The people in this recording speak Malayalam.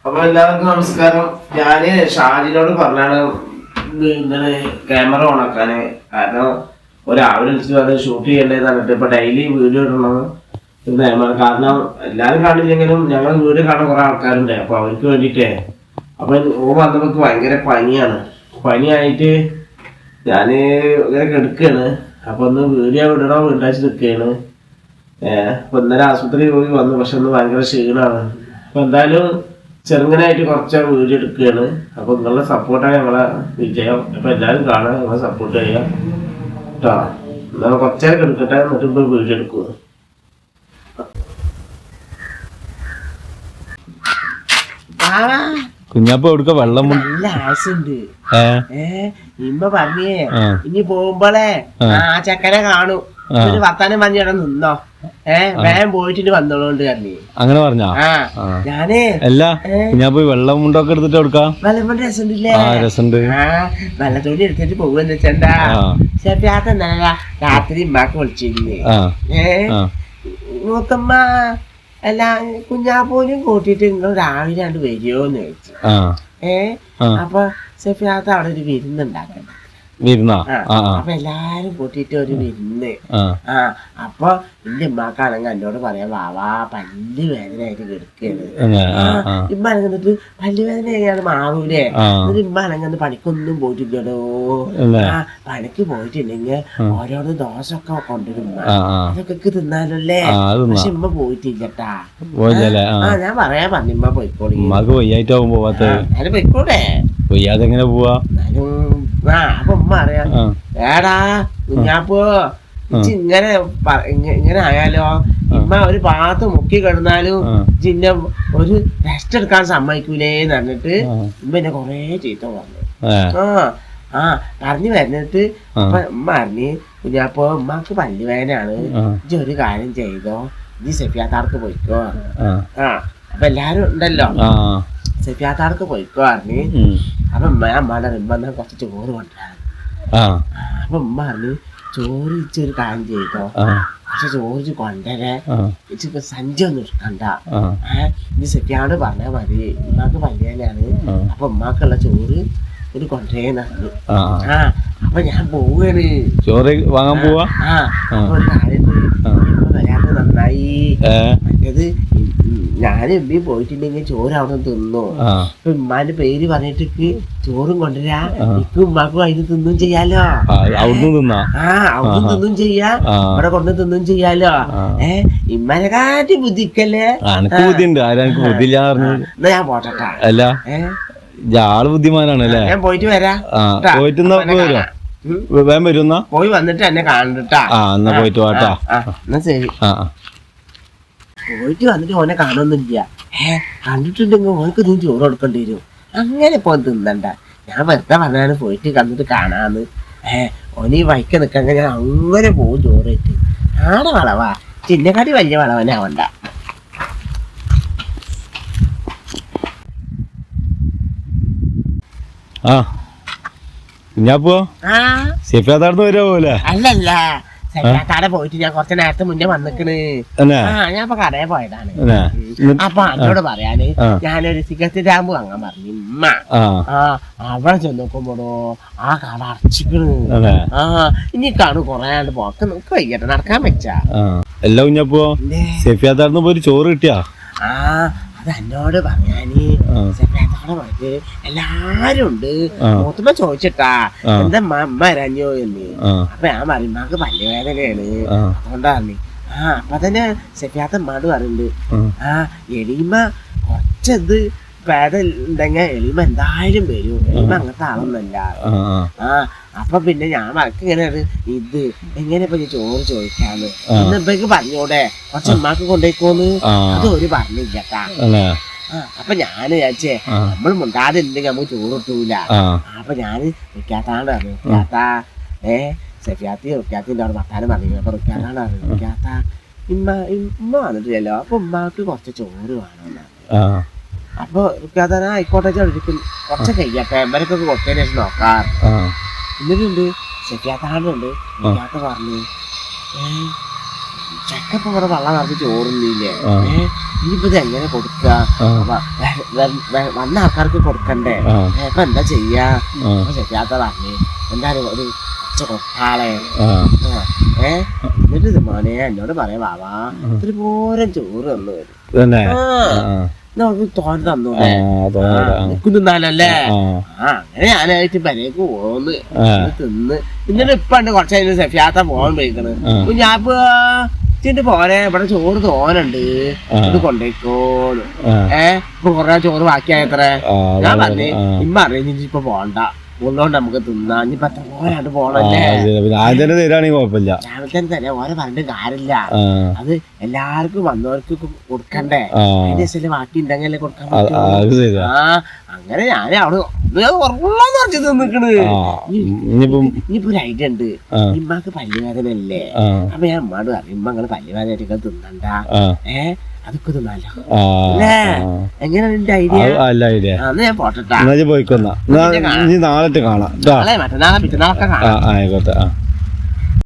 അപ്പൊ എല്ലാവർക്കും നമസ്കാരം. ഞാന് ഷാജിനോട് പറഞ്ഞാണ് ഇന്നലെ ക്യാമറ ഓണാക്കാന്. കാരണം ഒരാവിലെ വിളിച്ച് പറഞ്ഞ് ഷൂട്ട് ചെയ്യേണ്ടത് പറഞ്ഞിട്ട് ഇപ്പൊ ഡെയിലി വീഡിയോ ഇടണം. കാരണം എല്ലാവരും കാണില്ലെങ്കിലും ഞങ്ങൾ വീഡിയോ കാണാൻ കുറെ ആൾക്കാരുണ്ട്. അപ്പൊ അവർക്ക് വേണ്ടിട്ടേ അപ്പൊ വന്നപ്പോ ഭയങ്കര പനിയായിട്ട് ഞാന് ഇങ്ങനെ കിടക്കുകയാണ്. അപ്പൊ ഒന്ന് വീഡിയോ വിടണോ വീണ്ടാഴ്ച നിൽക്കുകയാണ്. അപ്പൊ ഇന്നലെ ആശുപത്രി പോയി വന്നു. പക്ഷെ ഒന്ന് ഭയങ്കര ക്ഷീണമാണ്. അപ്പൊ എന്തായാലും ചെറുങ്ങനായിട്ട് കുറച്ച് വീഡിയോ എടുക്കുകയാണ്. അപ്പൊ നിങ്ങളുടെ സപ്പോർട്ടാണ് ഞങ്ങളെ വിജയം. അപ്പൊ എല്ലാവരും കാണാൻ നിങ്ങളെ സപ്പോർട്ട് ചെയ്യാം കേട്ടോ. എന്നാൽ കുറച്ചേരം എടുക്കട്ടെ, എന്നിട്ട് ഇപ്പൊ വീഡിയോ എടുക്കുക. കുഞ്ഞാപ്പ എവിടുക്ക വെള്ളം നല്ല ആശുണ്ട്. ഇമ്മ പറഞ്ഞേ ഇനി പോകുമ്പോളേ ആ ചെക്കനെ കാണും, വർത്താനം പറഞ്ഞിട നിന്നോ, വേഗം പോയിട്ട് വന്നോളോണ്ട് കണ്ണി. അങ്ങനെ പറഞ്ഞാ ഞാനേ അല്ല ഞാൻ പോയി വെള്ളം മുണ്ടൊക്കെ എടുത്തിട്ട് എടുക്കാം. വെള്ളം രസമുണ്ടല്ലേ? രസമുണ്ട്. വെള്ളത്തോടി എടുത്തിട്ട് പോകുമെന്ന് വെച്ചാ ചേട്ടാത്ത എന്താ രാത്രി ഉമ്മാക്ക് വിളിച്ചിരുന്നേ. മൂത്തമ്മ അല്ല കുഞ്ഞാപ്പോനും കൂട്ടിട്ട് നിങ്ങൾ രാവിലെ കണ്ട് വരുമോന്ന് ചോദിച്ചു. അപ്പൊ സെഫിയാത്ത അവിടെ ഒരു വിരുന്നുണ്ടാക്കണം. അപ്പൊ എല്ലാരും കൂട്ടിട്ട് ഒരു വിരുന്ന്. അപ്പൊ എന്റെ ഉമ്മാക്കാണെങ്കിൽ എന്നോട് പറയാം, വാവാ പല്ല് വേദനയായിട്ട് കിടക്കുകയാണ്. ഇമ്മ അനങ്ങിട്ട് പല്ല് വേദന എങ്ങനെയാണ് മാറൂലേ? എന്നിട്ട് ഇമ്മ അനങ്ങന്ന് പണിക്കൊന്നും പോയിട്ടില്ലടോ. പണിക്ക് പോയിട്ടുണ്ടെങ്കിൽ ഓരോന്ന് ദോശയൊക്കെ കൊണ്ടുവരും. അതൊക്കെ തിന്നാലല്ലേ. പക്ഷെ ഇമ്മ പോയിട്ടില്ലട്ടാ. ഞാൻ പറയാ പറഞ്ഞു ഇമ്മ പോയിക്കോളി. ഞാന് പോയിക്കോട്ടെ. എങ്ങനെ പോവാ? അപ്പൊ ഉമ്മ അറിയാം, ഏടാ കുഞ്ഞാപ്പോ ഇങ്ങനെ ആയാലോ, ഇമ്മ ഒരു ഭാഗത്ത് മുക്കി കിടന്നാലും ജിന്നെ ഒരു റെസ്റ്റ് എടുക്കാൻ സമ്മതിക്കൂലേന്ന് പറഞ്ഞിട്ട് ഇമ്മ എന്നെ കൊറേ ചീത്ത പറഞ്ഞു. പറഞ്ഞു വരുന്നിട്ട് അപ്പൊ ഉമ്മ അറിഞ്ഞ്, കുഞ്ഞാപ്പോ ഉമ്മാക്ക് പല്ല് വേദനയാണ്, ഇജ്ജ് ഒരു കാര്യം ചെയ്തോ, ഇജ്ജ് സെഫിയാത്താർക്ക് പോയിക്കോ. അപ്പൊ എല്ലാരും ഉണ്ടല്ലോ, സെഫിയാത്താർക്ക് പോയിക്കോ അറിഞ്ഞ്. അപ്പൊ അമ്മയുടെ റിമ്മ കുറച്ച് ചോറ് കൊണ്ടുവരാൻ. അപ്പൊ ഉമ്മ പറഞ്ഞു, ചോറ് ഇച്ചൊരു കാര്യം ചെയ്തോ, പക്ഷെ ചോറ് കൊണ്ടരെ ഇച്ചിപ്പോ സഞ്ചി ഒന്നും എടുക്കണ്ട, ഇത് സെഫിയാട് പറഞ്ഞാൽ മതി, ഉമ്മാക്ക് പല്ലിയാനാണ്. അപ്പൊ ഉമ്മാക്കുള്ള ചോറ് ഒരു കൊണ്ടേന്ന്. അപ്പൊ ഞാൻ പോവാണ്, ചോറ് വാങ്ങാൻ പോവാ. അപ്പൊ ഒരു കാര്യം വരാത്ത നന്നായി. മറ്റേത് ഞാൻ എമ്മി പോയിട്ടുണ്ടെങ്കിൽ ചോറ് അവിടെ തിന്നോ. ഇപ്പൊ ഉമ്മാന്റെ പേര് പറഞ്ഞിട്ട് ചോറും കൊണ്ടുവരാ, എനിക്കും ഉമ്മാക്കും അതിന് തിന്നും ചെയ്യാലോ. അവിടുന്ന് തിന്നും ചെയ്യാ, ഇവിടെ കൊണ്ട് തിന്നും ചെയ്യാലോ. ഇമ്മനെ കാട്ടി ബുദ്ധിക്കല്ലേ. എന്നാ ഞാൻ പോട്ടെട്ടാ. ആള് ബുദ്ധിമാനാണല്ലേ. ഞാൻ പോയിട്ട് വരാം. പോയി വന്നിട്ട് എന്നെ കാണണ്ടാ. എന്നാ പോയിട്ട് വാട്ടാ. എന്നാ ശരി. പോയിട്ട് വന്നിട്ട് ഓനെ കാണുന്നില്ല. കണ്ടിട്ടുണ്ടെങ്കിൽ ഓനക്ക് നീ ചോറ് കൊടുക്കേണ്ടി വരും. അങ്ങനെ ഇപ്പൊ തിന്നണ്ട. ഞാൻ വെറുതെ പറഞ്ഞാണ് പോയിട്ട് കണ്ടിട്ട് കാണാന്ന്. ഓനീ വൈക്ക നിൽക്കാൻ ഞാൻ അങ്ങനെ പോകും ചോറിട്ട്. ആടെ വളവാ, ചിന്നക്കാട്ടി വലിയ വളവനാവണ്ട. കുഞ്ഞാപ്പോ സെഫിയാത്താർന്ന് വരുമോലെ? അല്ലല്ല, സെഫിയാത്താടെ പോയിട്ട് ഞാൻ കുറച്ച് നേരത്തെ മുന്നേ വന്നിക്കണ്. ഞാൻ ഇപ്പൊ കടയിൽ പോയതാണ്. അപ്പൊ എന്നോട് പറയാന് ഞാനൊരു സിഗരറ്റ് ടാമ്പ് വാങ്ങാൻ പറഞ്ഞു ഉമ്മ. അവിടെ ചെന്ന് നോക്കുമ്പോടോ ആ കട അടച്ചിക്കണ്. ഇനി കാണു കൊറേ ആണ്ട് പോക്ക് നിനക്ക് വൈകിട്ട് നടക്കാൻ വെച്ചാ. എല്ലാ കുഞ്ഞാപ്പോ സെഫിയാത്താർന്ന് പോയി ചോറ് കിട്ടിയാ? അത് എന്നോട് പറയാന് സെഫിയാത്താടെ പോയിട്ട് എല്ലാരും ഉണ്ട്. മൂത്തുമ്മ ചോദിച്ചിട്ടാ എന്താ അമ്മ വരാഞ്ഞോ എന്ന്. അപ്പൊ ഞാൻ പറയും ഉമ്മാക്ക് പല്ല് വേദനയാണ്, അതുകൊണ്ടാണ്. അപ്പൊ തന്നെ സെഫിയാത്ത അമ്മാട് പറയുന്നുണ്ട്, എളിമ കുറച്ചത് ഭേദം ഉണ്ടെങ്കിൽ എളിമ എന്തായാലും വരും. എളിമ അങ്ങനത്തെ ആളൊന്നല്ല. അപ്പൊ പിന്നെ ഞാൻ വഴക്ക് ഇങ്ങനെയാണ്, ഇത് എങ്ങനെ ഇപ്പൊ ചോറ് ചോദിക്കാന്ന് ഇന്നിപ്പേക്ക് പറഞ്ഞൂടെ, കുറച്ച് ഉമ്മാക്ക് കൊണ്ടേക്കോന്ന്. അത് ഒരു പറഞ്ഞില്ലട്ടാ. അപ്പൊ ഞാന് വിചാരിച്ചേ നമ്മൾ മുണ്ടാതില്ലെങ്കിൽ നമുക്ക് ചോറ് കിട്ടൂല. അപ്പൊ ഞാന് റുക്കാത്താണ് പറഞ്ഞു, റുക്കാത്ത റുക്കാത്തിന്റെ അവിടെ വർത്താനം പറഞ്ഞു. അപ്പൊ റുക്കാത്താണ് പറഞ്ഞു, റുക്കാത്ത ഉമ്മ വന്നിട്ടില്ലല്ലോ, അപ്പൊ ഉമ്മാക്ക് കുറച്ച് ചോറ് വേണമെന്നാണ്. അപ്പൊ റുക്കാത്താന ആയിക്കോട്ടെ ചോദിക്കും, കുറച്ച് കഴിയട്ടെ എമ്മരൊക്കെ കൊടുത്തതിന് ശേഷം നോക്കാം. എന്നിട്ടുണ്ട് സെഫിയാത്താണ്ടുണ്ട്. റുക്കാത്ത പറഞ്ഞു, ചെക്കപ്പ് ഇവിടെ വെള്ളം നിറച്ച് ചോറുന്നില്ലേ ഇനിയിപ്പോ ഇത് എങ്ങനെ കൊടുക്ക വന്ന ആൾക്കാർക്ക് കൊടുക്കണ്ടേ അപ്പൊ എന്താ ചെയ്യാ ശരിയാത്ത പറഞ്ഞേ എന്തായാലും ഒരു കൊട്ടാളെ എന്നിട്ട് മോനെ എന്നോട് പറയാ വാവാ ഒരു പോരം ചോറ് തന്നു വരും തോന്നി തന്നു തിന്നാലല്ലേ അങ്ങനെ ഞാനായിട്ട് പരേക്ക് പോന്ന് തിന്ന് എന്നിട്ട് ഇപ്പണ്ട് കുറച്ച് സെഫിയാത്ത പോകാൻ പോയിക്കണ് ഞാനിപ്പോ ഇച്ചിട്ട് പോരെ ഇവിടെ ചോറ് തോനുണ്ട് ഇത് കൊണ്ടേക്കോളൂ ഇപ്പൊ കൊറേ ചോറ് ബാക്കിയായത്ര ഞാൻ പറഞ്ഞേ ഇമ്മ അറിയാം ഇപ്പൊ പോണ്ട ഉള്ളോണ്ട് നമുക്ക് തിന്നാം ഇനിയിപ്പൊ എത്ര പോരാണ്ട് പോണല്ലേ കുഴപ്പമില്ല രാവിലെ തന്നെ തന്നെ ഓരോ പറഞ്ഞിട്ട് കാര്യമില്ല അത് എല്ലാവർക്കും വന്നവർക്ക് കൊടുക്കണ്ടേ അതിന്റെ ബാക്കി ഉണ്ടെങ്കിലേ കൊടുക്കാൻ പറ്റൂ അങ്ങനെ ഞാൻ അവിടെ കുറച്ച് തിന്നിക്കണ് ഇനിയിപ്പോ ഒരു ഐഡിയ ഉണ്ട് ഇമ്മക്ക് പല്ലുവേദന അല്ലേ അപ്പൊ ഞാൻ അമ്മയോട് പറഞ്ഞു ഇമ്മ നിങ്ങള് പല്ലുവേദന തിന്നണ്ട അതൊക്കെ തിന്നാലോ എങ്ങനെ എന്റെ ഐഡിയ അന്ന് ഞാൻ പോട്ടെ പോയിക്കൊന്നാ നാളെ കാണാം മറ്റന്നാളെ പിറ്റന്നാളൊക്കെ കാണാം ആയിക്കോട്ടെ